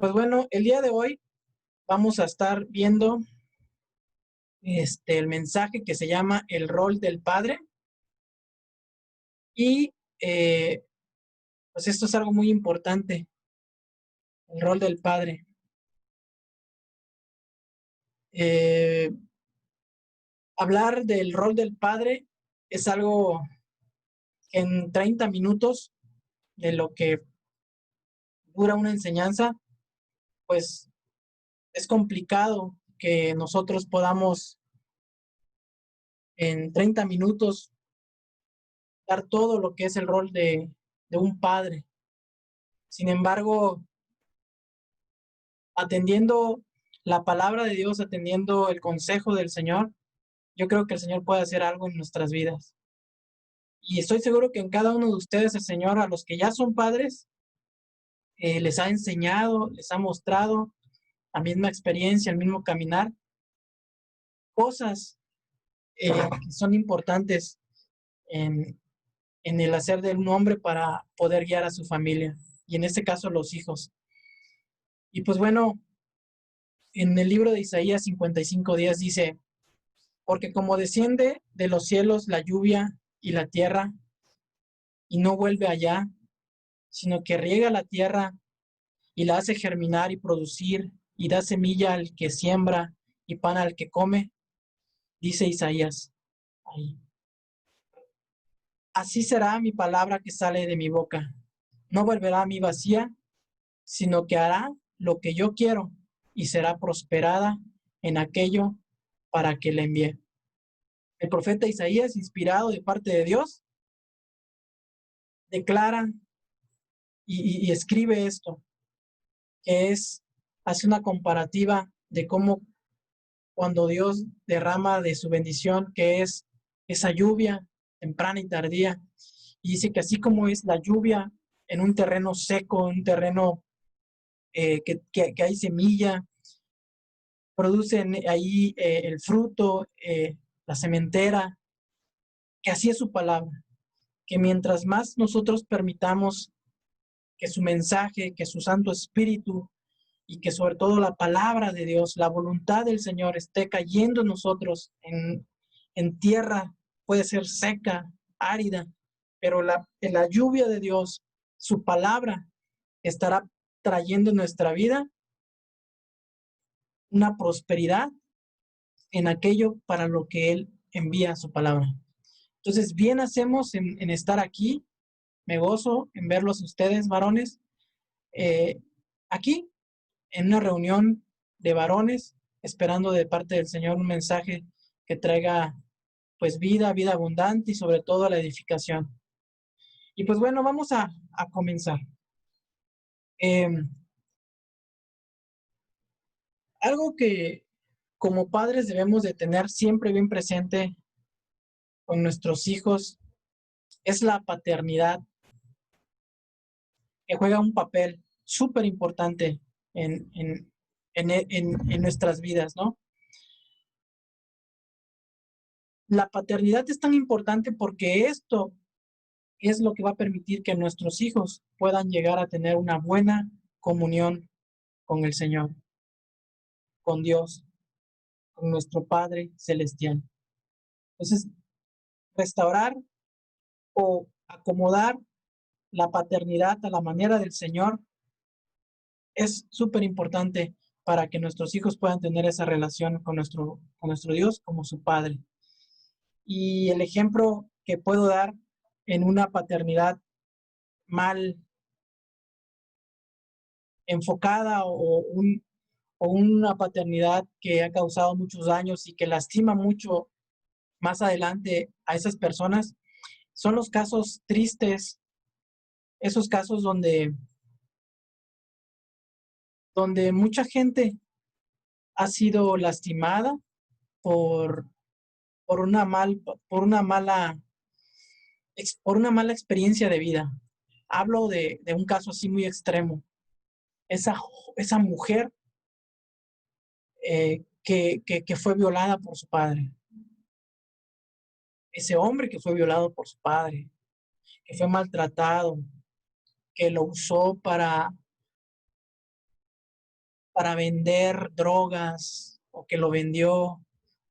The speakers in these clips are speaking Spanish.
Pues bueno, el día de hoy vamos a estar viendo el mensaje que se llama El rol del padre y pues esto es algo muy importante, el rol del padre. Eh, Hablar del rol del padre es algo que en 30 minutos de lo que dura una enseñanza, pues es complicado que nosotros podamos en 30 minutos dar todo lo que es el rol de un padre. Sin embargo, atendiendo la palabra de Dios, atendiendo el consejo del Señor, yo creo que el Señor puede hacer algo en nuestras vidas. Y estoy seguro que en cada uno de ustedes el Señor, a los que ya son padres, les ha enseñado, les ha mostrado la misma experiencia, el mismo caminar, cosas que son importantes en, en el hacer de un hombre para poder guiar a su familia, y en este caso los hijos. Y pues bueno, en el libro de Isaías 55:10 dice, porque como desciende de los cielos la lluvia y la tierra, y no vuelve allá, sino que riega la tierra y la hace germinar y producir, y da semilla al que siembra y pan al que come, dice Isaías. Ahí. Así será mi palabra que sale de mi boca. No volverá a mí vacía, sino que hará lo que yo quiero y será prosperada en aquello para que le envíe. El profeta Isaías, inspirado de parte de Dios, declara y escribe esto, que hace una comparativa de cómo cuando Dios derrama de su bendición, que es esa lluvia temprana y tardía, y dice que así como es la lluvia en un terreno seco, un terreno que hay semilla, producen ahí el fruto, la sementera, que así es su palabra, que mientras más nosotros permitamos que su mensaje, que su Santo Espíritu y que sobre todo la palabra de Dios, la voluntad del Señor esté cayendo en nosotros en tierra, puede ser seca, árida, pero la lluvia de Dios, su palabra, estará trayendo en nuestra vida una prosperidad en aquello para lo que Él envía su palabra. Entonces, bien hacemos en estar aquí. Me gozo en verlos ustedes, varones, eh, aquí en una reunión de varones, esperando de parte del Señor un mensaje que traiga pues vida abundante y sobre todo la edificación. Y pues bueno, vamos a comenzar. Eh, Algo que como padres debemos de tener siempre bien presente con nuestros hijos es la paternidad, que juega un papel súper importante en, en, en nuestras vidas, ¿no? La paternidad es tan importante porque esto es lo que va a permitir que nuestros hijos puedan llegar a tener una buena comunión con el Señor, con Dios, con nuestro Padre Celestial. Entonces, restaurar o acomodar la paternidad a la manera del Señor es súper importante para que nuestros hijos puedan tener esa relación con nuestro Dios como su Padre. Y el ejemplo que puedo dar en una paternidad mal enfocada o una paternidad que ha causado muchos daños y que lastima mucho más adelante a esas personas, son los casos tristes, esos casos donde mucha gente ha sido lastimada por, por, una, mal, por una mala experiencia de vida. Hablo de un caso así muy extremo. Esa, esa mujer que fue violada por su padre. Ese hombre que fue violado por su padre, que fue maltratado, que lo usó para vender drogas o que lo vendió.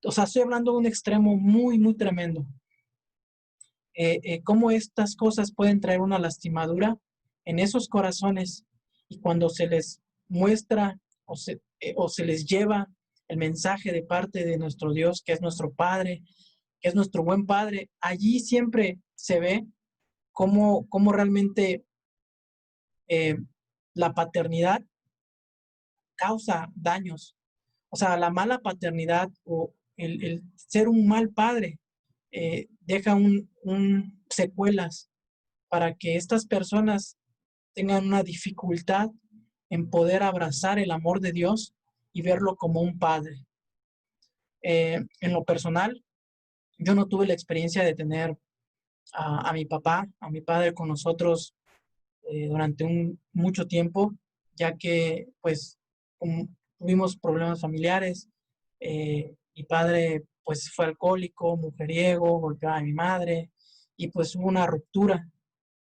O sea, estoy hablando de un extremo muy, muy tremendo. Cómo estas cosas pueden traer una lastimadura en esos corazones y cuando se les muestra o se les lleva el mensaje de parte de nuestro Dios, que es nuestro Padre, que es nuestro buen Padre, allí siempre se ve cómo realmente eh, la paternidad causa daños. O sea, la mala paternidad o el ser un mal padre deja secuelas para que estas personas tengan una dificultad en poder abrazar el amor de Dios y verlo como un padre. En lo personal, yo no tuve la experiencia de tener a mi papá, a mi padre con nosotros durante mucho tiempo, ya que pues tuvimos problemas familiares. Mi padre pues fue alcohólico, mujeriego, golpeaba a mi madre y pues hubo una ruptura.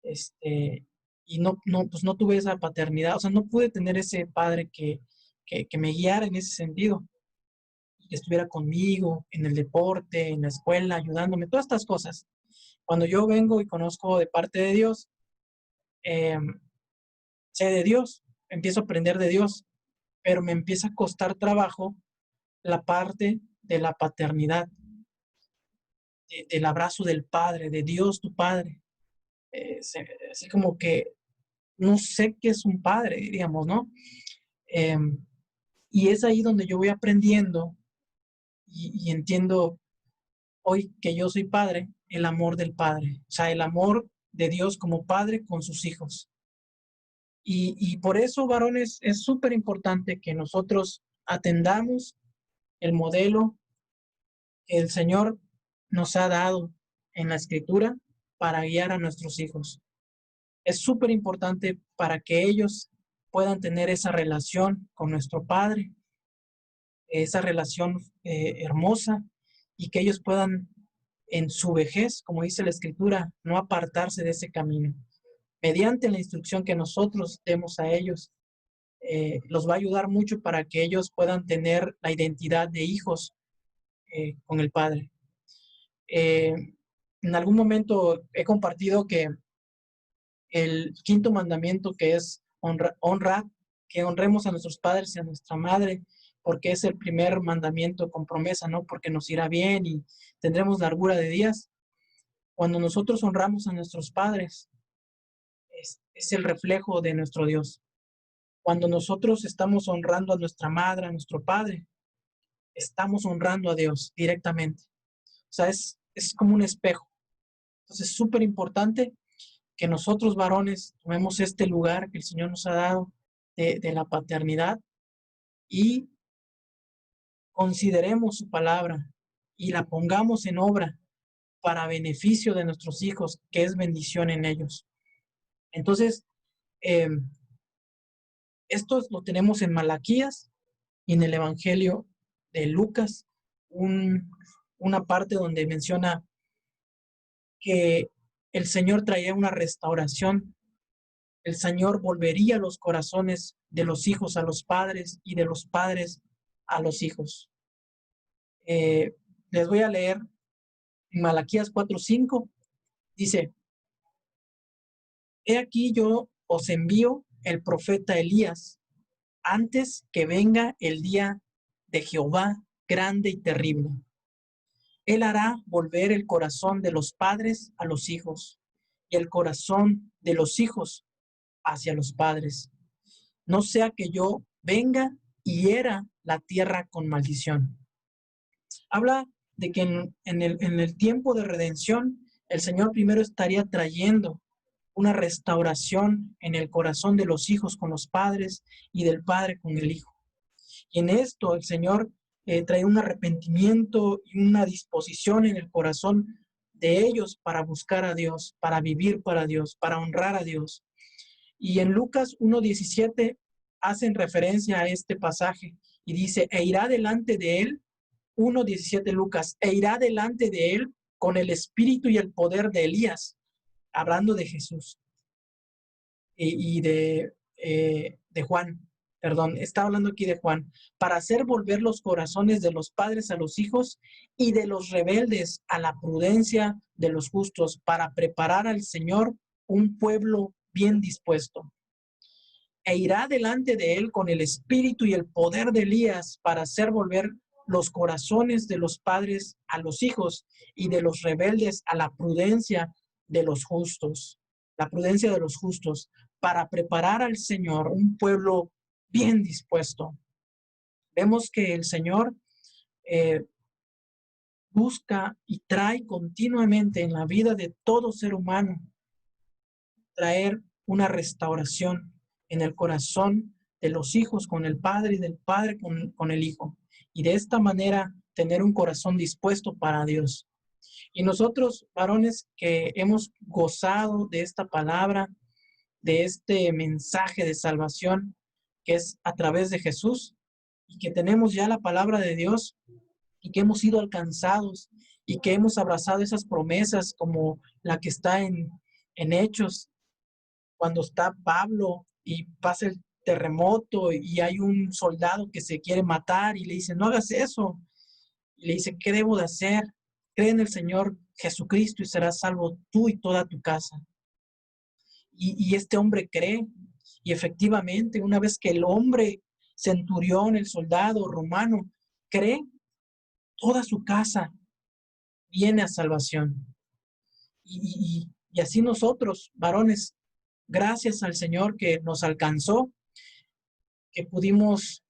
Este, y pues no tuve esa paternidad, o sea, no pude tener ese padre que me guiara en ese sentido, que estuviera conmigo en el deporte, en la escuela, ayudándome, todas estas cosas. Cuando yo vengo y conozco de parte de Dios, eh, sé de Dios, empiezo a aprender de Dios, pero me empieza a costar trabajo la parte de la paternidad, del abrazo del Padre, de Dios tu Padre. Así como que no sé qué es un padre, diríamos, ¿no? Eh, y es ahí donde yo voy aprendiendo y entiendo hoy que yo soy padre, el amor del Padre, o sea, el amor de Dios como Padre con sus hijos. Y por eso, varones, es súper importante que nosotros atendamos el modelo que el Señor nos ha dado en la Escritura para guiar a nuestros hijos. Es súper importante para que ellos puedan tener esa relación con nuestro Padre, esa relación hermosa, y que ellos puedan en su vejez, como dice la Escritura, no apartarse de ese camino. Mediante la instrucción que nosotros demos a ellos, los va a ayudar mucho para que ellos puedan tener la identidad de hijos con el Padre. En algún momento he compartido que el quinto mandamiento, que es honra, que honremos a nuestros padres y a nuestra madre, porque es el primer mandamiento con promesa, ¿no? Porque nos irá bien y tendremos largura de días. Cuando nosotros honramos a nuestros padres, es el reflejo de nuestro Dios. Cuando nosotros estamos honrando a nuestra madre, a nuestro padre, estamos honrando a Dios directamente. O sea, es como un espejo. Entonces es súper importante que nosotros varones tomemos este lugar que el Señor nos ha dado de la paternidad y consideremos su palabra y la pongamos en obra para beneficio de nuestros hijos, que es bendición en ellos. Entonces, eh, esto lo tenemos en Malaquías y en el Evangelio de Lucas, una parte donde menciona que el Señor traía una restauración. El Señor volvería los corazones de los hijos a los padres y de los padres a los hijos. Les voy a leer en Malaquías 4:5. Dice, he aquí yo os envío el profeta Elías antes que venga el día de Jehová grande y terrible. Él hará volver el corazón de los padres a los hijos y el corazón de los hijos hacia los padres. No sea que yo venga y hiera la tierra con maldición. Habla de que en el tiempo de redención, el Señor primero estaría trayendo una restauración en el corazón de los hijos con los padres y del padre con el hijo. Y en esto el Señor trae un arrepentimiento y una disposición en el corazón de ellos para buscar a Dios, para vivir para Dios, para honrar a Dios. Y en Lucas 1:17 hacen referencia a este pasaje y dice, e irá delante de él, 1:17 Lucas, e irá delante de él con el espíritu y el poder de Elías, hablando de Jesús y de Juan. perdón, está hablando aquí de Juan, para hacer volver los corazones de los padres a los hijos y de los rebeldes a la prudencia de los justos, para preparar al Señor un pueblo bien dispuesto. E irá delante de él con el espíritu y el poder de Elías para hacer volver los corazones de los padres a los hijos y de los rebeldes a la prudencia de los justos, la prudencia de los justos, para preparar al Señor un pueblo bien dispuesto. Vemos que el Señor busca y trae continuamente en la vida de todo ser humano, traer una restauración en el corazón de los hijos con el Padre y del Padre con el Hijo. Y de esta manera tener un corazón dispuesto para Dios. Y nosotros, varones, que hemos gozado de esta palabra, de este mensaje de salvación que es a través de Jesús, y que tenemos ya la palabra de Dios, y que hemos sido alcanzados, y que hemos abrazado esas promesas como la que está en Hechos, cuando está Pablo y pasa el terremoto y hay un soldado que se quiere matar y le dice, no hagas eso. Y le dice, ¿qué debo de hacer? Cree en el Señor Jesucristo y serás salvo tú y toda tu casa. Y este hombre cree, y efectivamente, una vez que el hombre centurión, el soldado romano, cree, toda su casa viene a salvación. Y así nosotros, varones, gracias al Señor que nos alcanzó, que pudimos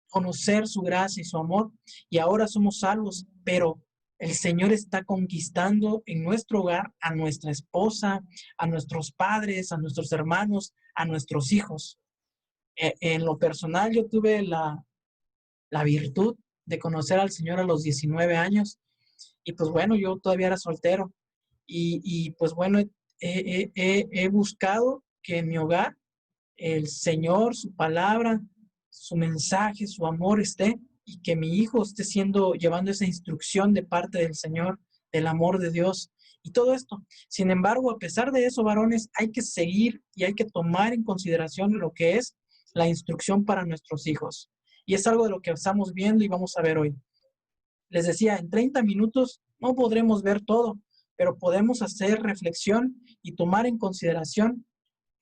conocer su gracia y su amor, y ahora somos salvos, pero el Señor está conquistando en nuestro hogar a nuestra esposa, a nuestros padres, a nuestros hermanos, a nuestros hijos. En lo personal, yo tuve la virtud de conocer al Señor a los 19 años, y pues bueno, yo todavía era soltero, y pues bueno, he buscado que en mi hogar el Señor, su palabra, su mensaje, su amor esté, y que mi hijo esté llevando esa instrucción de parte del Señor, del amor de Dios y todo esto. Sin embargo, a pesar de eso, varones, hay que seguir y hay que tomar en consideración lo que es la instrucción para nuestros hijos. Y es algo de lo que estamos viendo y vamos a ver hoy. Les decía, en 30 minutos no podremos ver todo, pero podemos hacer reflexión y tomar en consideración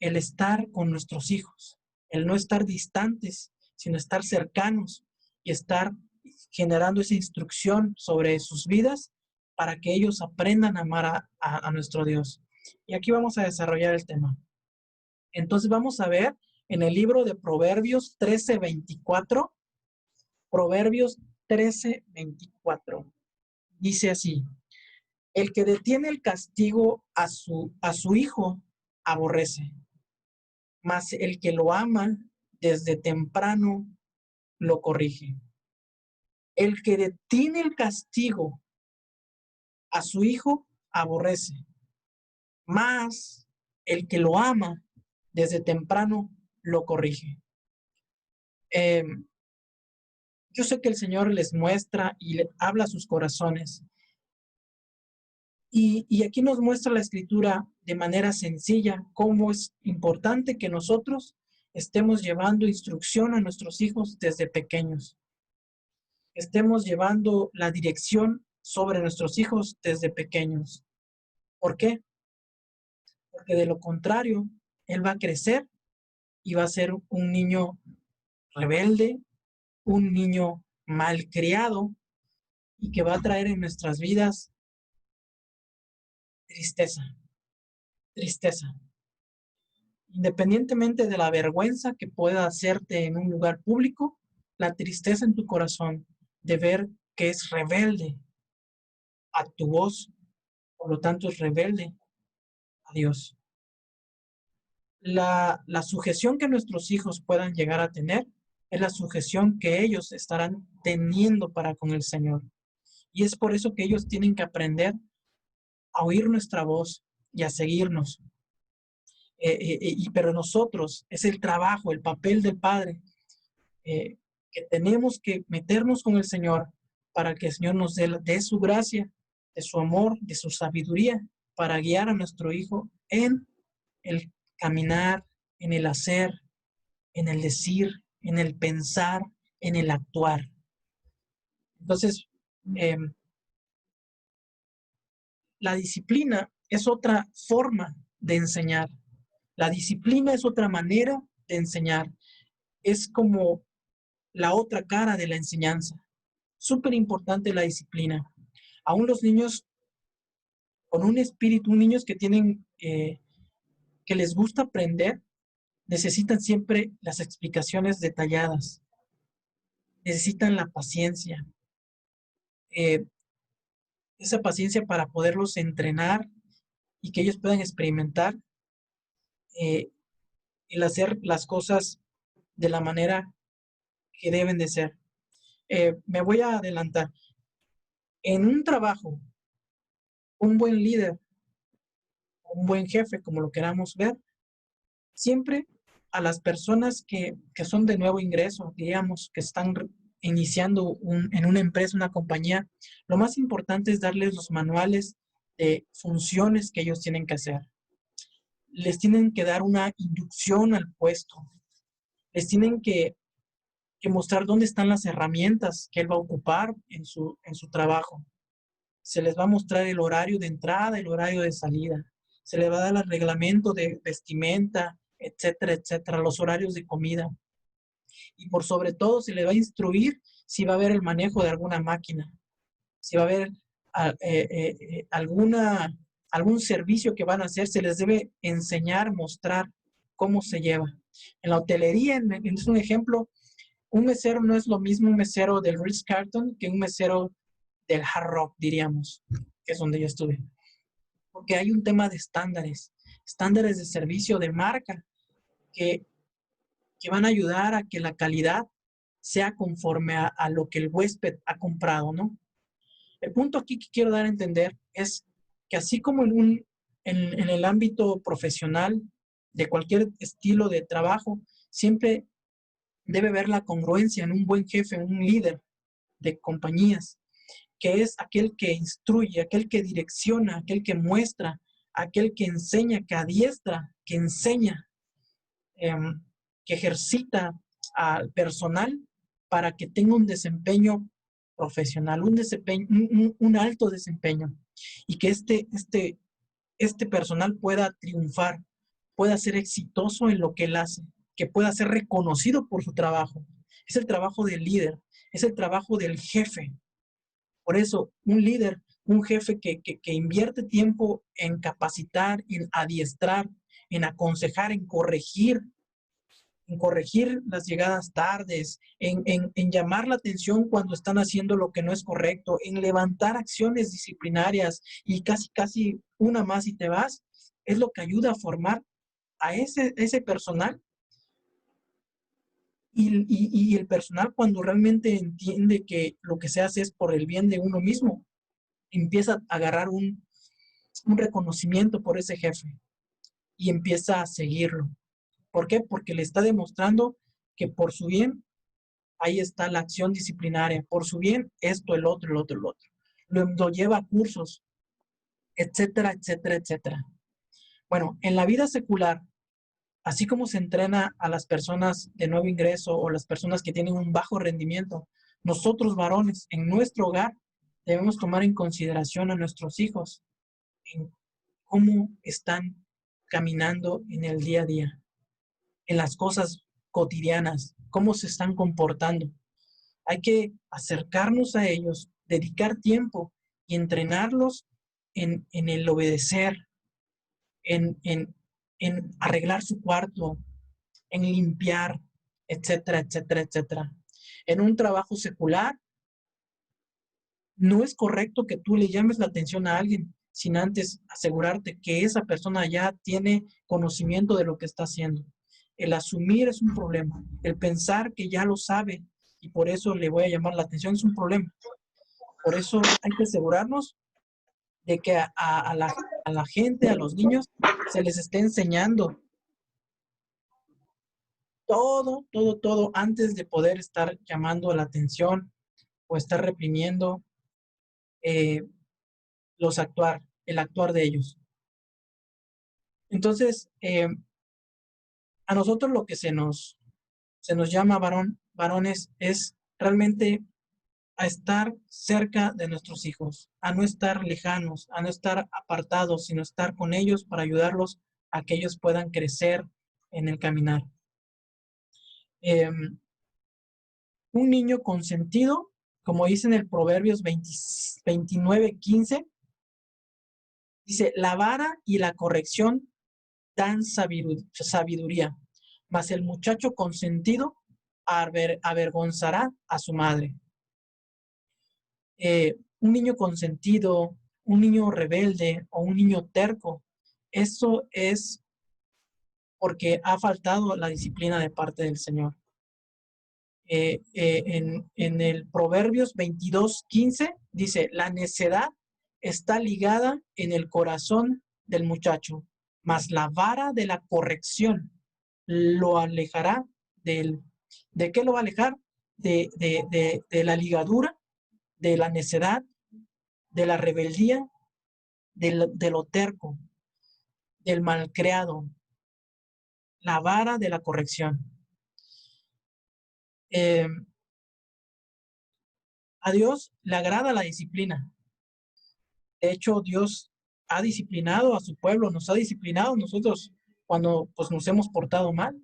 el estar con nuestros hijos, el no estar distantes, sino estar cercanos y estar generando esa instrucción sobre sus vidas para que ellos aprendan a amar a nuestro Dios. Y aquí vamos a desarrollar el tema. Entonces vamos a ver en el libro de Proverbios 13:24, Proverbios 13:24. Dice así, el que detiene el castigo a su hijo aborrece, mas el que lo ama desde temprano lo corrige. El que detiene el castigo a su hijo aborrece, mas el que lo ama desde temprano lo corrige. Yo sé que el Señor les muestra y le habla a sus corazones. Y aquí nos muestra la Escritura de manera sencilla cómo es importante que nosotros estemos llevando instrucción a nuestros hijos desde pequeños. Estemos llevando la dirección sobre nuestros hijos desde pequeños. ¿Por qué? Porque de lo contrario, él va a crecer y va a ser un niño rebelde, un niño malcriado y que va a traer en nuestras vidas tristeza, tristeza. Independientemente de la vergüenza que pueda hacerte en un lugar público, la tristeza en tu corazón de ver que es rebelde a tu voz, por lo tanto es rebelde a Dios. La sujeción que nuestros hijos puedan llegar a tener es la sujeción que ellos estarán teniendo para con el Señor. Y es por eso que ellos tienen que aprender a oír nuestra voz y a seguirnos. Pero nosotros, es el trabajo, el papel del Padre, que tenemos que meternos con el Señor para que el Señor nos dé su gracia, de su amor, de su sabiduría, para guiar a nuestro hijo en el caminar, en el hacer, en el decir, en el pensar, en el actuar. Entonces, la disciplina es otra forma de enseñar. La disciplina es otra manera de enseñar. Es como la otra cara de la enseñanza. Súper importante la disciplina. Aún los niños con un espíritu, niños que tienen, que les gusta aprender, necesitan siempre las explicaciones detalladas, necesitan la paciencia, eh, esa paciencia para poderlos entrenar y que ellos puedan experimentar eh, el hacer las cosas de la manera que deben de ser. Me voy a adelantar. En un trabajo, un buen líder, un buen jefe, como lo queramos ver, siempre a las personas que son de nuevo ingreso, digamos, que están iniciando en una empresa, una compañía, lo más importante es darles los manuales de funciones que ellos tienen que hacer. Les tienen que dar una inducción al puesto, les tienen que mostrar dónde están las herramientas que él va a ocupar en su trabajo. Se les va a mostrar el horario de entrada, el horario de salida. Se les va a dar el reglamento de vestimenta, etcétera, etcétera, los horarios de comida. Y por sobre todo se les va a instruir si va a haber el manejo de alguna máquina, si va a haber algún servicio que van a hacer, se les debe enseñar, mostrar cómo se lleva. En la hotelería, es un ejemplo, un mesero no es lo mismo un mesero del Ritz-Carlton que un mesero del Hard Rock, diríamos, que es donde yo estuve. Porque hay un tema de estándares, estándares de servicio, de marca, que, que van a ayudar a que la calidad sea conforme a lo que el huésped ha comprado, ¿no? El punto aquí que quiero dar a entender es que así como en el ámbito profesional de cualquier estilo de trabajo, siempre debe haber la congruencia en un buen jefe, un líder de compañías, que es aquel que instruye, aquel que direcciona, aquel que muestra, aquel que enseña, que adiestra, que enseña, eh, que ejercita al personal para que tenga un desempeño profesional, un alto desempeño y que este personal pueda triunfar, pueda ser exitoso en lo que él hace, que pueda ser reconocido por su trabajo. Es el trabajo del líder, es el trabajo del jefe. Por eso, un líder, un jefe que invierte tiempo en capacitar, en adiestrar, en aconsejar, en corregir las llegadas tardes, en llamar la atención cuando están haciendo lo que no es correcto, en levantar acciones disciplinarias y casi una más y te vas, es lo que ayuda a formar a ese personal y el personal cuando realmente entiende que lo que se hace es por el bien de uno mismo, empieza a agarrar un reconocimiento por ese jefe y empieza a seguirlo. ¿Por qué? Porque le está demostrando que por su bien, ahí está la acción disciplinaria, por su bien, esto, el otro, el otro, el otro. Lo lleva a cursos, etcétera, etcétera, etcétera. Bueno, en la vida secular, así como se entrena a las personas de nuevo ingreso o las personas que tienen un bajo rendimiento, nosotros varones en nuestro hogar debemos tomar en consideración a nuestros hijos, en cómo están caminando en el día a día, en las cosas cotidianas, cómo se están comportando. Hay que acercarnos a ellos, dedicar tiempo y entrenarlos en el obedecer, en, en, en arreglar su cuarto, en limpiar, etcétera, etcétera, etcétera. En un trabajo secular, no es correcto que tú le llames la atención a alguien sin antes asegurarte que esa persona ya tiene conocimiento de lo que está haciendo. El asumir es un problema. El pensar que ya lo sabe y por eso le voy a llamar la atención es un problema. Por eso hay que asegurarnos de que a la gente, a los niños, se les esté enseñando todo antes de poder estar llamando la atención o estar reprimiendo eh, el actuar de ellos. Entonces, a nosotros lo que se nos llama varones, es realmente a estar cerca de nuestros hijos, a no estar lejanos, a no estar apartados, sino estar con ellos para ayudarlos a que ellos puedan crecer en el caminar. Eh, un niño consentido, como dice en el Proverbios 29:15, dice, la vara y la corrección dan sabiduría, mas el muchacho consentido avergonzará a su madre. Un niño consentido, un niño rebelde o un niño terco, eso es porque ha faltado la disciplina de parte del Señor. En el Proverbios 22:15 dice, la necedad está ligada en el corazón del muchacho, mas la vara de la corrección lo alejará de él. ¿De qué lo va a alejar? De la ligadura, de la necedad, de la rebeldía, de lo terco, del malcriado, la vara de la corrección. Eh, a Dios le agrada la disciplina. De hecho, Dios ha disciplinado a su pueblo, nos ha disciplinado nosotros cuando pues, nos hemos portado mal.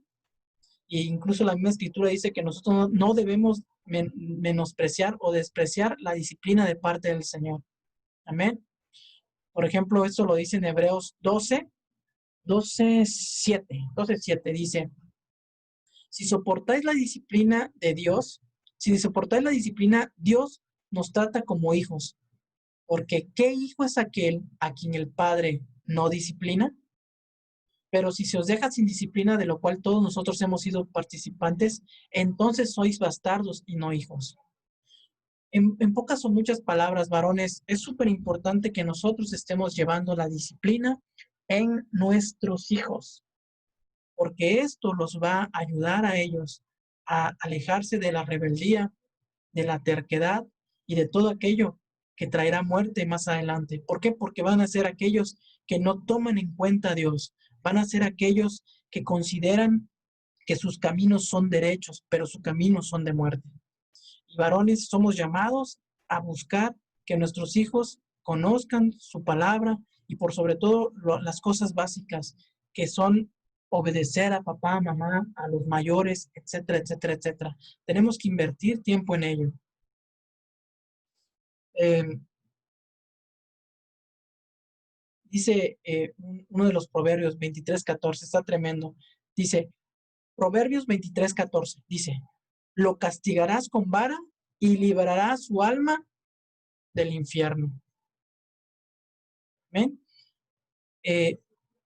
E incluso la misma escritura dice que nosotros no debemos menospreciar o despreciar la disciplina de parte del Señor. Amén. Por ejemplo, esto lo dice en Hebreos 12:7 dice, si soportáis la disciplina de Dios, si soportáis la disciplina, Dios nos trata como hijos. Porque ¿qué hijo es aquel a quien el Padre no disciplina? Pero si se os deja sin disciplina, de lo cual todos nosotros hemos sido participantes, entonces sois bastardos y no hijos. En pocas o muchas palabras, varones, es súper importante que nosotros estemos llevando la disciplina en nuestros hijos, porque esto los va a ayudar a ellos a alejarse de la rebeldía, de la terquedad y de todo aquello que traerá muerte más adelante. ¿Por qué? Porque van a ser aquellos que no toman en cuenta a Dios, van a ser aquellos que consideran que sus caminos son derechos, pero sus caminos son de muerte. Y varones, somos llamados a buscar que nuestros hijos conozcan su palabra y por sobre todo las cosas básicas que son obedecer a papá, mamá, a los mayores, etcétera, etcétera, etcétera. Tenemos que invertir tiempo en ello. Dice uno de los proverbios 23:14, está tremendo. Dice, Proverbios 23:14, dice, lo castigarás con vara y librarás su alma del infierno. ¿Ven?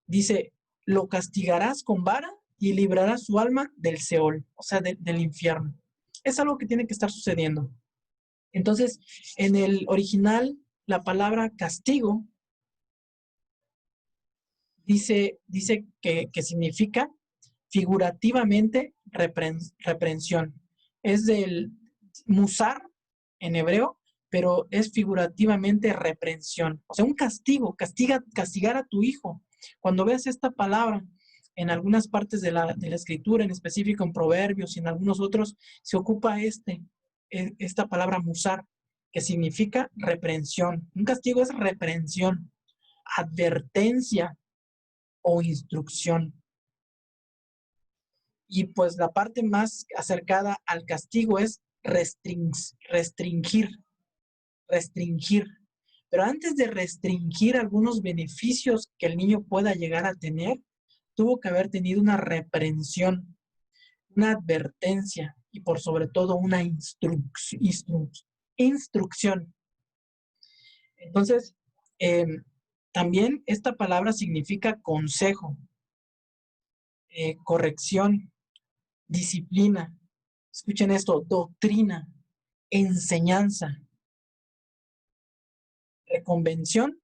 Dice, lo castigarás con vara y librarás su alma del Seol, o sea, del infierno. Es algo que tiene que estar sucediendo. Entonces, en el original, la palabra castigo dice que significa figurativamente reprensión. Es del musar en hebreo, pero es figurativamente reprensión. O sea, un castigo, castigar a tu hijo. Cuando veas esta palabra en algunas partes de la escritura, en específico en Proverbios y en algunos otros, se ocupa esta palabra musar, que significa reprensión. Un castigo es reprensión, advertencia o instrucción. Y pues la parte más acercada al castigo es restringir. Pero antes de restringir algunos beneficios que el niño pueda llegar a tener, tuvo que haber tenido una reprensión, una advertencia y por sobre todo una instrucción. Entonces, también esta palabra significa consejo, corrección, disciplina. Escuchen esto, doctrina, enseñanza, reconvención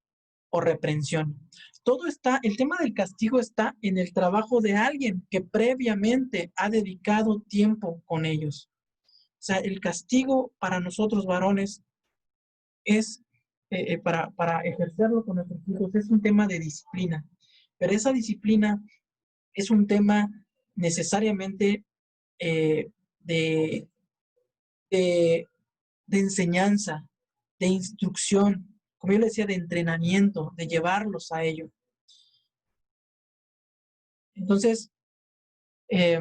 o reprensión. Todo está, el tema del castigo está en el trabajo de alguien que previamente ha dedicado tiempo con ellos. O sea, el castigo para nosotros varones es, para ejercerlo con nuestros hijos, es un tema de disciplina. Pero esa disciplina es un tema necesariamente eh, de, de, de enseñanza, de instrucción, como yo le decía, de entrenamiento, de llevarlos a ello. Entonces, eh,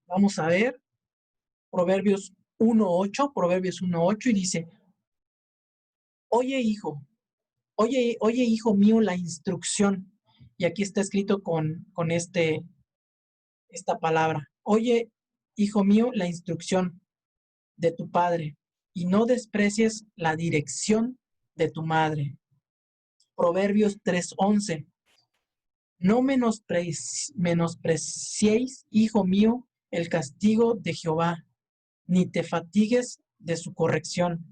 vamos a ver Proverbios 1.8 y dice, oye hijo, oye hijo mío la instrucción. Y aquí está escrito con esta palabra. Oye hijo mío la instrucción de tu padre y no desprecies la dirección de tu madre. Proverbios 3:11. No menospreciéis, hijo mío, el castigo de Jehová, ni te fatigues de su corrección,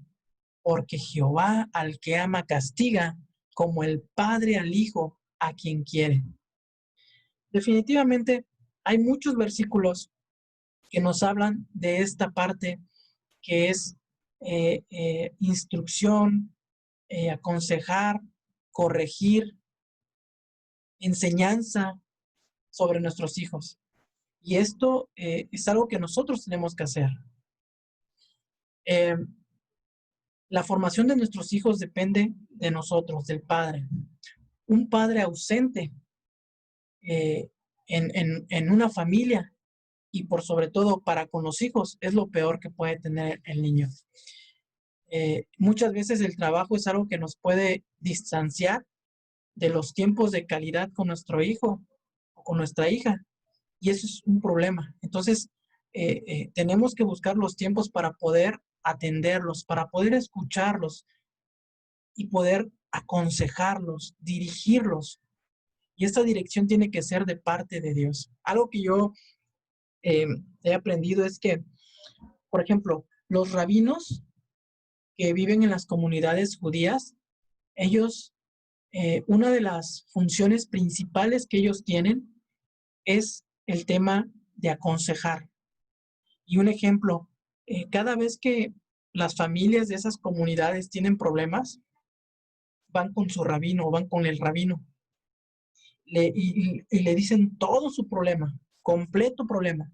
porque Jehová al que ama castiga, como el padre al hijo a quien quiere. Definitivamente hay muchos versículos que nos hablan de esta parte que es instrucción, aconsejar, corregir, enseñanza sobre nuestros hijos. Y esto es algo que nosotros tenemos que hacer. Eh, la formación de nuestros hijos depende de nosotros, del padre. Un padre ausente eh, en una familia y por sobre todo para con los hijos es lo peor que puede tener el niño. Muchas veces el trabajo es algo que nos puede distanciar de los tiempos de calidad con nuestro hijo o con nuestra hija. Y eso es un problema. Entonces, tenemos que buscar los tiempos para poder atenderlos, para poder escucharlos y poder aconsejarlos, dirigirlos. Y esta dirección tiene que ser de parte de Dios. Algo que yo eh, he aprendido es que, por ejemplo, los rabinos que viven en las comunidades judías, ellos, una de las funciones principales que ellos tienen es el tema de aconsejar. Y un ejemplo, cada vez que las familias de esas comunidades tienen problemas, van con su rabino o van con el rabino y le dicen todo su problema, completo problema.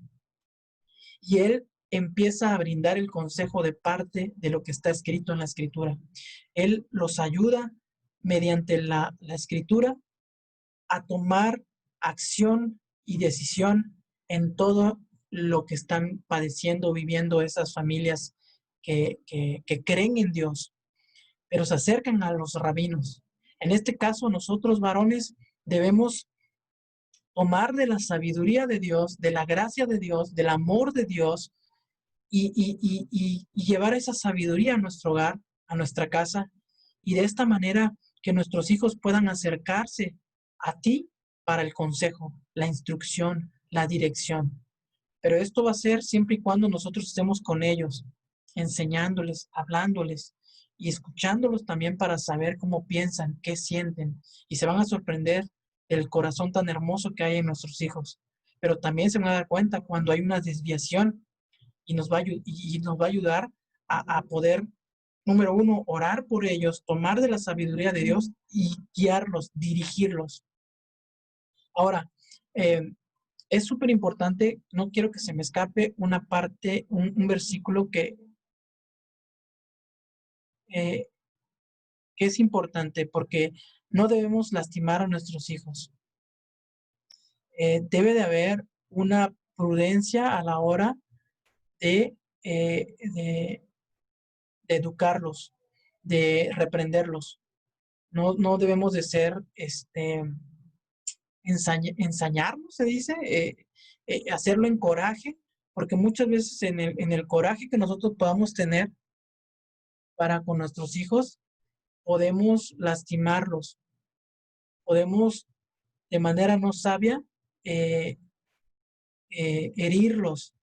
Y él empieza a brindar el consejo de parte de lo que está escrito en la escritura. Él los ayuda mediante la escritura a tomar acción y decisión en todo lo que están padeciendo, viviendo esas familias que creen en Dios, pero se acercan a los rabinos. En este caso, nosotros varones debemos tomar de la sabiduría de Dios, de la gracia de Dios, del amor de Dios y llevar esa sabiduría a nuestro hogar, a nuestra casa, y de esta manera que nuestros hijos puedan acercarse a ti para el consejo, la instrucción, la dirección. Pero esto va a ser siempre y cuando nosotros estemos con ellos, enseñándoles, hablándoles y escuchándolos también para saber cómo piensan, qué sienten. Y se van a sorprender del corazón tan hermoso que hay en nuestros hijos. Pero también se van a dar cuenta cuando hay una desviación y nos va a ayudar a poder, número uno, orar por ellos, tomar de la sabiduría de Dios y guiarlos, dirigirlos. Ahora, eh, es súper importante, no quiero que se me escape una parte, un versículo eh, que es importante porque no debemos lastimar a nuestros hijos. Debe de haber una prudencia a la hora de, eh, de, de educarlos, de reprenderlos. No debemos de ser, ensañarnos, se dice, hacerlo en coraje, porque muchas veces en el coraje que nosotros podamos tener para con nuestros hijos, podemos lastimarlos, podemos de manera no sabia eh, herirlos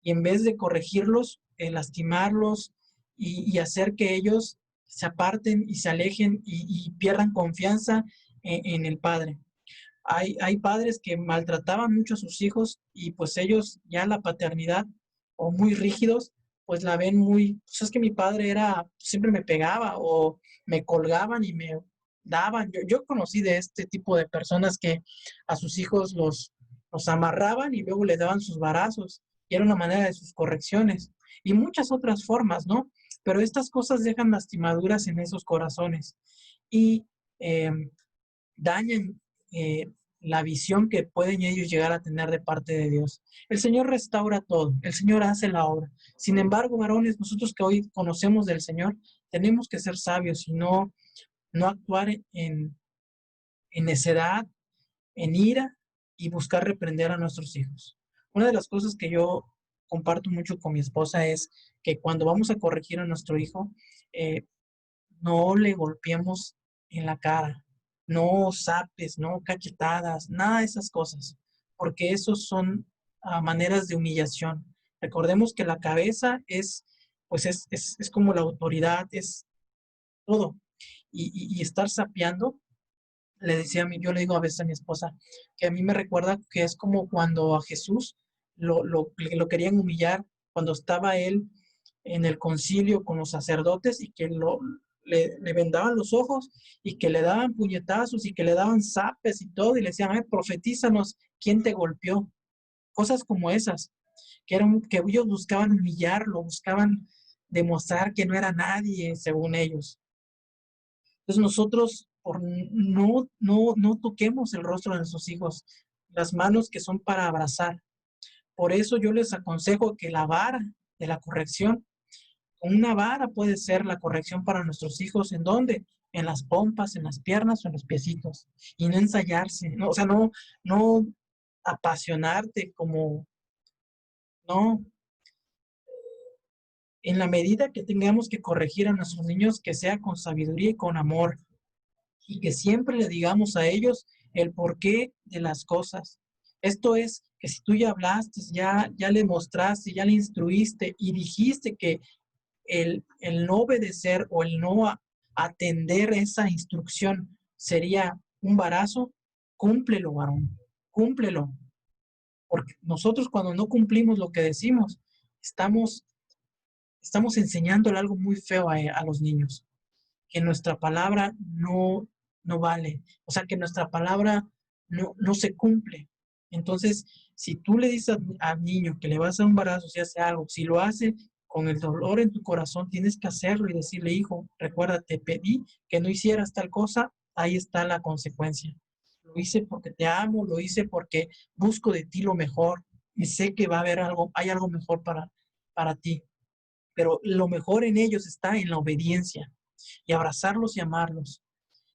y en vez de corregirlos, lastimarlos y hacer que ellos se aparten y se alejen y pierdan confianza en el padre. Hay padres que maltrataban mucho a sus hijos y pues ellos ya la paternidad o muy rígidos, pues la ven muy, pues es que mi padre era, siempre me pegaba o me colgaban y me daban. Yo conocí de este tipo de personas que a sus hijos los amarraban y luego les daban sus varazos, y era una manera de sus correcciones, y muchas otras formas, ¿no? Pero estas cosas dejan lastimaduras en esos corazones y eh, dañan la visión que pueden ellos llegar a tener de parte de Dios. El Señor restaura todo, el Señor hace la obra. Sin embargo, varones, nosotros que hoy conocemos del Señor, tenemos que ser sabios y no actuar en necedad, en ira y buscar reprender a nuestros hijos. Una de las cosas que yo comparto mucho con mi esposa es que cuando vamos a corregir a nuestro hijo, eh, no le golpeemos en la cara, no zapes, no cachetadas, nada de esas cosas, porque esos son maneras de humillación. Recordemos que la cabeza pues es como la autoridad, es todo. Y estar sapeando, le decía a mí, yo le digo a veces a mi esposa, que a mí me recuerda que es como cuando a Jesús lo querían humillar, cuando estaba él en el concilio con los sacerdotes y que le vendaban los ojos y que le daban puñetazos y que le daban zapes y todo y le decían, ay, profetízanos, ¿quién te golpeó? Cosas como esas, que ellos buscaban humillarlo, buscaban demostrar que no era nadie según ellos. Entonces nosotros no toquemos el rostro de nuestros hijos, las manos que son para abrazar. Por eso yo les aconsejo que la vara de la corrección, con una vara puede ser la corrección para nuestros hijos. ¿En dónde? En las pompas, en las piernas o en los piecitos. Y no ensayarse, ¿no? O sea, no apasionarte como, no, en la medida que tengamos que corregir a nuestros niños, que sea con sabiduría y con amor, y que siempre le digamos a ellos el porqué de las cosas. Esto es que si tú ya hablaste, ya le mostraste, ya le instruiste y dijiste que el no obedecer o el no atender esa instrucción sería un embarazo, cúmplelo, varón, cúmplelo. Porque nosotros cuando no cumplimos lo que decimos, estamos enseñándole algo muy feo a los niños, que nuestra palabra no vale, o sea, que nuestra palabra no se cumple. Entonces, si tú le dices al niño que le vas a dar un embarazo, si hace algo, si lo hace con el dolor en tu corazón, tienes que hacerlo y decirle, hijo, recuerda, te pedí que no hicieras tal cosa, ahí está la consecuencia. Lo hice porque te amo, lo hice porque busco de ti lo mejor y sé que va a haber algo, hay algo mejor para ti. Pero lo mejor en ellos está en la obediencia y abrazarlos y amarlos.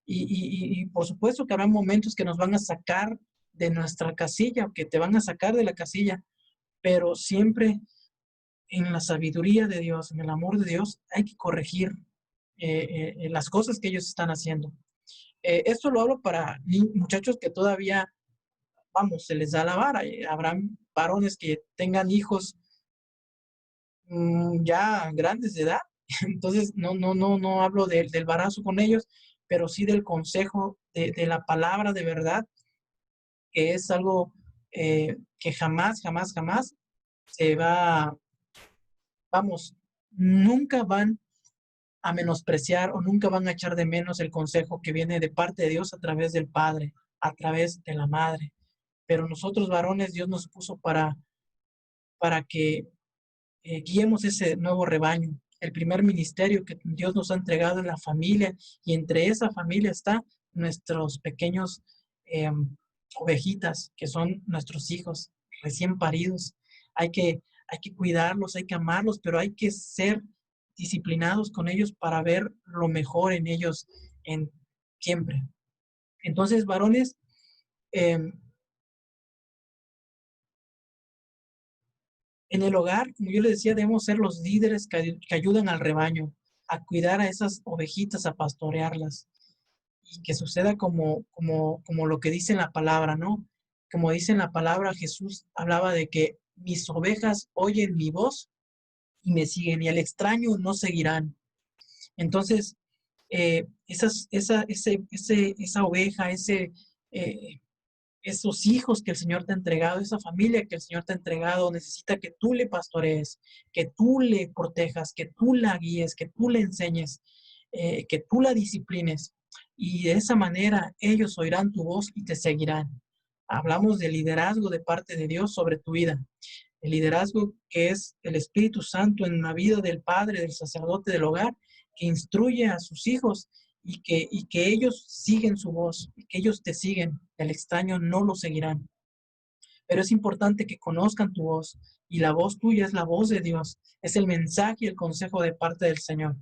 Y por supuesto que habrá momentos que nos van a sacar de nuestra casilla, que te van a sacar de la casilla, pero siempre en la sabiduría de Dios, en el amor de Dios, hay que corregir las cosas que ellos están haciendo. Esto lo hablo para muchachos que todavía, vamos, se les da la vara. Habrán varones que tengan hijos ya grandes de edad. Entonces, no hablo del embarazo con ellos, pero sí del consejo de la palabra de verdad, que es algo que jamás, jamás, jamás se va, vamos, nunca van a menospreciar o nunca van a echar de menos el consejo que viene de parte de Dios a través del Padre, a través de la Madre. Pero nosotros varones, Dios nos puso para que guiemos ese nuevo rebaño. El primer ministerio que Dios nos ha entregado en la familia y entre esa familia está nuestros pequeños eh, ovejitas, que son nuestros hijos recién paridos. Hay que cuidarlos, hay que amarlos, pero hay que ser disciplinados con ellos para ver lo mejor en ellos en siempre. Entonces, varones, eh, en el hogar, como yo les decía, debemos ser los líderes que ayudan al rebaño, a cuidar a esas ovejitas, a pastorearlas. Y que suceda como lo que dice en la palabra, ¿no? Como dice en la palabra, Jesús hablaba de que mis ovejas oyen mi voz y me siguen, y al extraño no seguirán. Entonces, esa oveja, eh, esos hijos que el Señor te ha entregado, esa familia que el Señor te ha entregado, necesita que tú le pastorees, que tú le protejas, que tú la guíes, que tú le enseñes, que tú la disciplines. Y de esa manera ellos oirán tu voz y te seguirán. Hablamos de liderazgo de parte de Dios sobre tu vida. El liderazgo que es el Espíritu Santo en la vida del padre, del sacerdote del hogar, que instruye a sus hijos y que ellos siguen su voz, y que ellos te siguen. El extraño no lo seguirán. Pero es importante que conozcan tu voz, y la voz tuya es la voz de Dios, es el mensaje y el consejo de parte del Señor.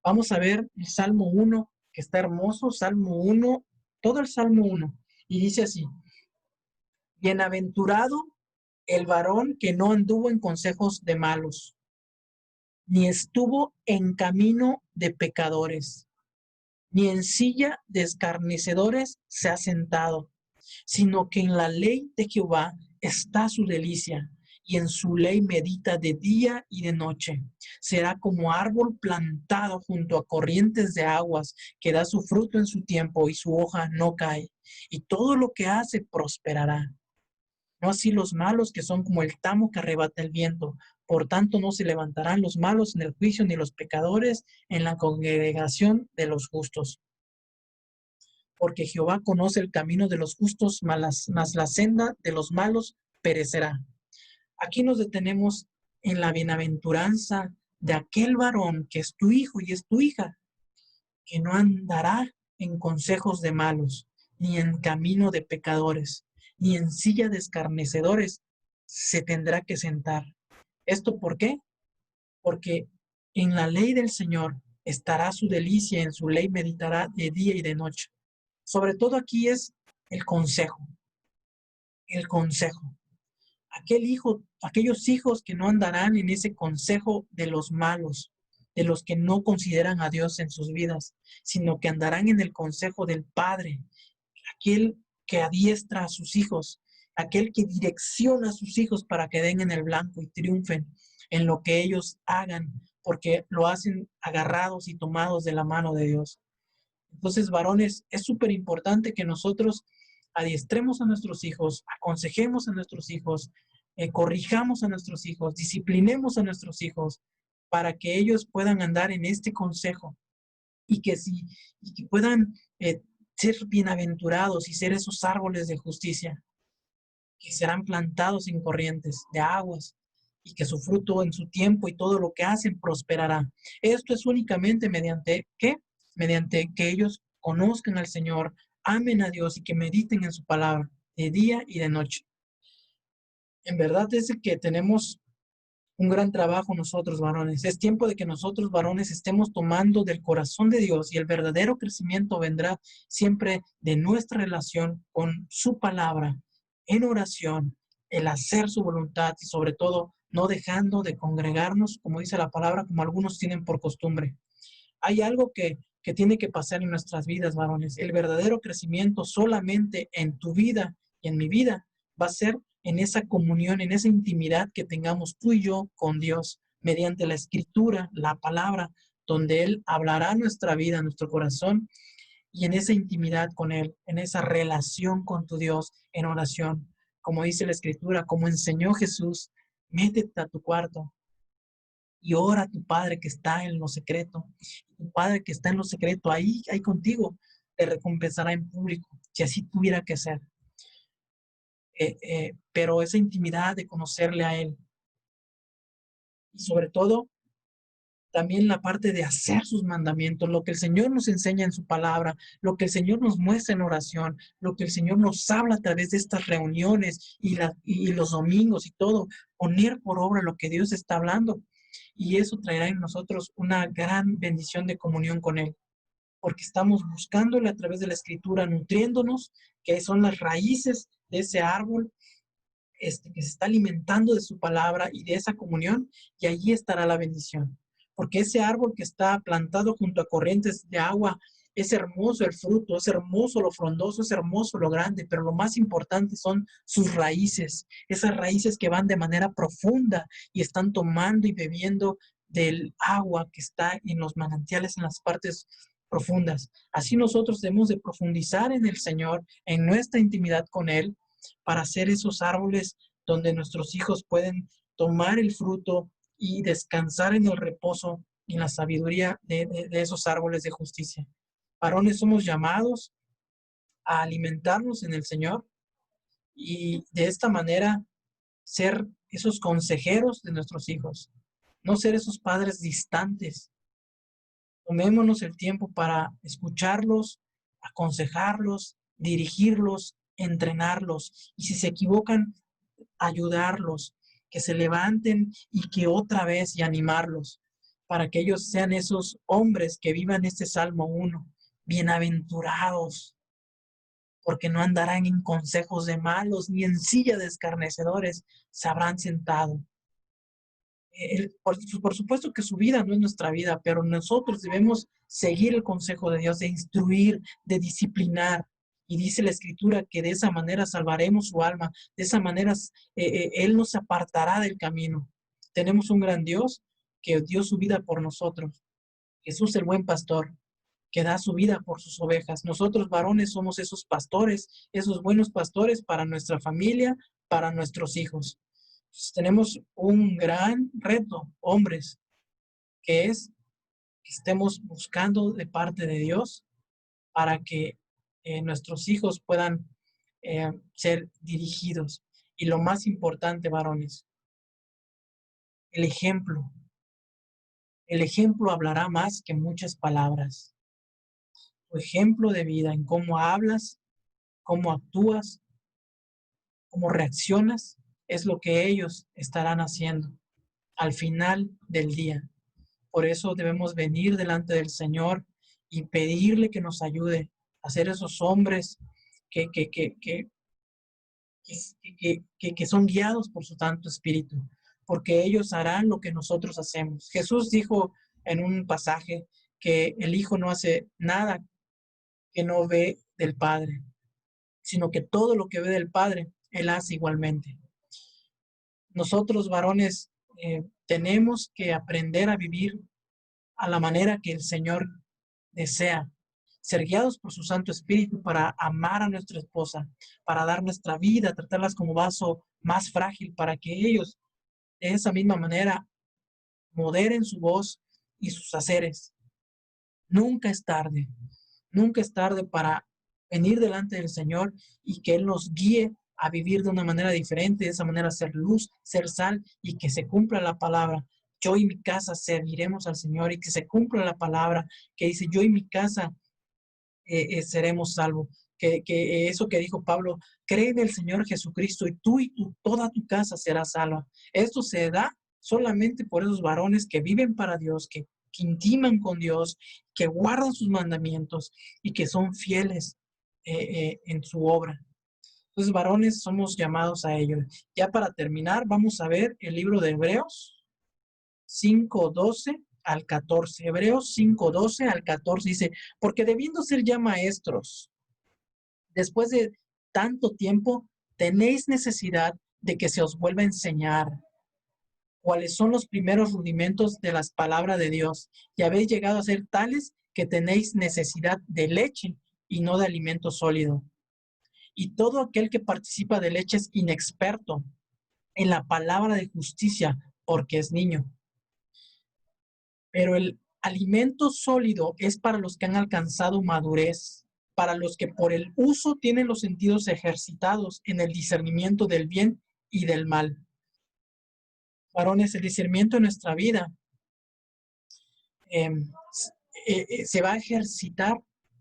Vamos a ver el Salmo 1, que está hermoso, Salmo 1, todo el Salmo 1, y dice así: Bienaventurado el varón que no anduvo en consejos de malos, ni estuvo en camino de pecadores, ni en silla de escarnecedores se ha sentado, sino que en la ley de Jehová está su delicia, y en su ley medita de día y de noche. Será como árbol plantado junto a corrientes de aguas, que da su fruto en su tiempo y su hoja no cae, y todo lo que hace prosperará. No así los malos, que son como el tamo que arrebata el viento. Por tanto, no se levantarán los malos en el juicio, ni los pecadores en la congregación de los justos. Porque Jehová conoce el camino de los justos, mas la senda de los malos perecerá. Aquí nos detenemos en la bienaventuranza de aquel varón que es tu hijo y es tu hija, que no andará en consejos de malos, ni en camino de pecadores, ni en silla de escarnecedores se tendrá que sentar. ¿Esto por qué? Porque en la ley del Señor estará su delicia, en su ley meditará de día y de noche. Sobre todo aquí es el consejo, el consejo. Aquellos hijos que no andarán en ese consejo de los malos, de los que no consideran a Dios en sus vidas, sino que andarán en el consejo del Padre, aquel que adiestra a sus hijos, aquel que direcciona a sus hijos para que den en el blanco y triunfen en lo que ellos hagan, porque lo hacen agarrados y tomados de la mano de Dios. Entonces, varones, es súper importante que nosotros adiestremos a nuestros hijos, aconsejemos a nuestros hijos, corrijamos a nuestros hijos, disciplinemos a nuestros hijos para que ellos puedan andar en este consejo y que puedan ser bienaventurados y ser esos árboles de justicia que serán plantados en corrientes de aguas y que su fruto en su tiempo y todo lo que hacen prosperará. Esto es únicamente mediante ¿qué? Mediante que ellos conozcan al Señor, amen a Dios y que mediten en su palabra de día y de noche. En verdad es que tenemos un gran trabajo nosotros varones. Es tiempo de que nosotros varones estemos tomando del corazón de Dios, y el verdadero crecimiento vendrá siempre de nuestra relación con su palabra, en oración, el hacer su voluntad y sobre todo no dejando de congregarnos, como dice la palabra, como algunos tienen por costumbre. Hay algo que tiene que pasar en nuestras vidas, varones. El verdadero crecimiento solamente en tu vida y en mi vida va a ser en esa comunión, en esa intimidad que tengamos tú y yo con Dios, mediante la escritura, la palabra, donde Él hablará nuestra vida, nuestro corazón, y en esa intimidad con Él, en esa relación con tu Dios, en oración. Como dice la escritura, como enseñó Jesús, métete a tu cuarto y ora a tu Padre que está en lo secreto. Tu Padre que está en lo secreto, ahí contigo, te recompensará en público, si así tuviera que ser. Pero esa intimidad de conocerle a Él, y sobre todo también la parte de hacer sus mandamientos, lo que el Señor nos enseña en su palabra, lo que el Señor nos muestra en oración, lo que el Señor nos habla a través de estas reuniones y los domingos y todo, poner por obra lo que Dios está hablando. Y eso traerá en nosotros una gran bendición de comunión con Él, porque estamos buscándole a través de la Escritura, nutriéndonos, que son las raíces de ese árbol que se está alimentando de su palabra y de esa comunión, y allí estará la bendición. Porque ese árbol que está plantado junto a corrientes de agua, es hermoso el fruto, es hermoso lo frondoso, es hermoso lo grande, pero lo más importante son sus raíces, esas raíces que van de manera profunda y están tomando y bebiendo del agua que está en los manantiales, en las partes profundas. Así nosotros debemos de profundizar en el Señor, en nuestra intimidad con Él, para hacer esos árboles donde nuestros hijos pueden tomar el fruto y descansar en el reposo y en la sabiduría de esos árboles de justicia. Varones, somos llamados a alimentarnos en el Señor, y de esta manera ser esos consejeros de nuestros hijos, no ser esos padres distantes. Tomémonos el tiempo para escucharlos, aconsejarlos, dirigirlos, entrenarlos. Y si se equivocan, ayudarlos, que se levanten y que otra vez y animarlos, para que ellos sean esos hombres que vivan este Salmo 1, bienaventurados, porque no andarán en consejos de malos, ni en silla de escarnecedores se habrán sentado. Por supuesto que su vida no es nuestra vida, pero nosotros debemos seguir el consejo de Dios, de instruir, de disciplinar. Y dice la Escritura que de esa manera salvaremos su alma, de esa manera Él nos apartará del camino. Tenemos un gran Dios que dio su vida por nosotros. Jesús el buen pastor, que da su vida por sus ovejas. Nosotros varones somos esos pastores, esos buenos pastores para nuestra familia, para nuestros hijos. Entonces, tenemos un gran reto, hombres, que es que estemos buscando de parte de Dios para que nuestros hijos puedan ser dirigidos. Y lo más importante, varones, el ejemplo. El ejemplo hablará más que muchas palabras. Tu ejemplo de vida en cómo hablas, cómo actúas, cómo reaccionas, es lo que ellos estarán haciendo al final del día. Por eso debemos venir delante del Señor y pedirle que nos ayude a ser esos hombres que, que, que, que, que son guiados por su Santo Espíritu, porque ellos harán lo que nosotros hacemos. Jesús dijo en un pasaje que el Hijo no hace nada que no ve del Padre, sino que todo lo que ve del Padre, Él hace igualmente. Nosotros, varones, tenemos que aprender a vivir a la manera que el Señor desea, ser guiados por su Santo Espíritu para amar a nuestra esposa, para dar nuestra vida, tratarlas como vaso más frágil, para que ellos de esa misma manera moderen su voz y sus haceres. Nunca es tarde para venir delante del Señor y que Él nos guíe a vivir de una manera diferente, de esa manera ser luz, ser sal y que se cumpla la palabra. Yo y mi casa serviremos al Señor y que se cumpla la palabra que dice, yo y mi casa seremos salvos. Que eso que dijo Pablo, cree en el Señor Jesucristo y tú toda tu casa será salva. Esto se da solamente por esos varones que viven para Dios, que intiman con Dios, que guardan sus mandamientos y que son fieles en su obra. Entonces, varones, somos llamados a ello. Ya para terminar, vamos a ver el libro de Hebreos 5:12 al 14. Hebreos 5:12 al 14 dice, porque debiendo ser ya maestros, después de tanto tiempo, tenéis necesidad de que se os vuelva a enseñar cuáles son los primeros rudimentos de las palabras de Dios, y habéis llegado a ser tales que tenéis necesidad de leche y no de alimento sólido. Y todo aquel que participa de leche es inexperto en la palabra de justicia, porque es niño. Pero el alimento sólido es para los que han alcanzado madurez, para los que por el uso tienen los sentidos ejercitados en el discernimiento del bien y del mal. Varones, el discernimiento en nuestra vida eh, se va a ejercitar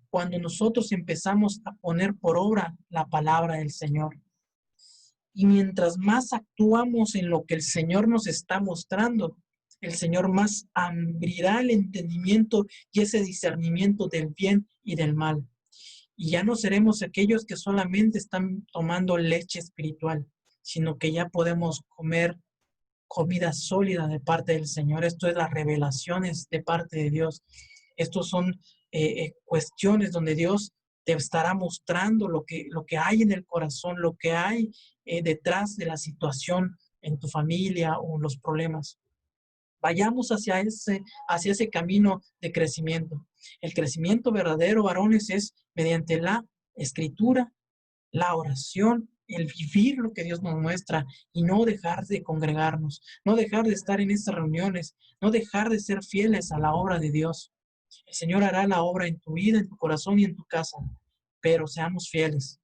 cuando nosotros empezamos a poner por obra la palabra del Señor. Y mientras más actuamos en lo que el Señor nos está mostrando, el Señor más abrirá el entendimiento y ese discernimiento del bien y del mal. Y ya no seremos aquellos que solamente están tomando leche espiritual, sino que ya podemos comer comida sólida de parte del Señor. Esto es las revelaciones de parte de Dios. Estos son cuestiones donde Dios te estará mostrando lo que hay en el corazón, lo que hay detrás de la situación en tu familia o los problemas. Vayamos hacia ese camino de crecimiento. El crecimiento verdadero, varones, es mediante la escritura, la oración, el vivir lo que Dios nos muestra y no dejar de congregarnos, no dejar de estar en estas reuniones, no dejar de ser fieles a la obra de Dios. El Señor hará la obra en tu vida, en tu corazón y en tu casa, pero seamos fieles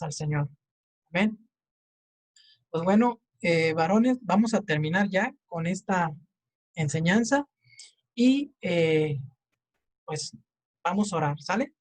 al Señor. Amén. Pues bueno, varones, vamos a terminar ya con esta enseñanza y pues vamos a orar, ¿sale?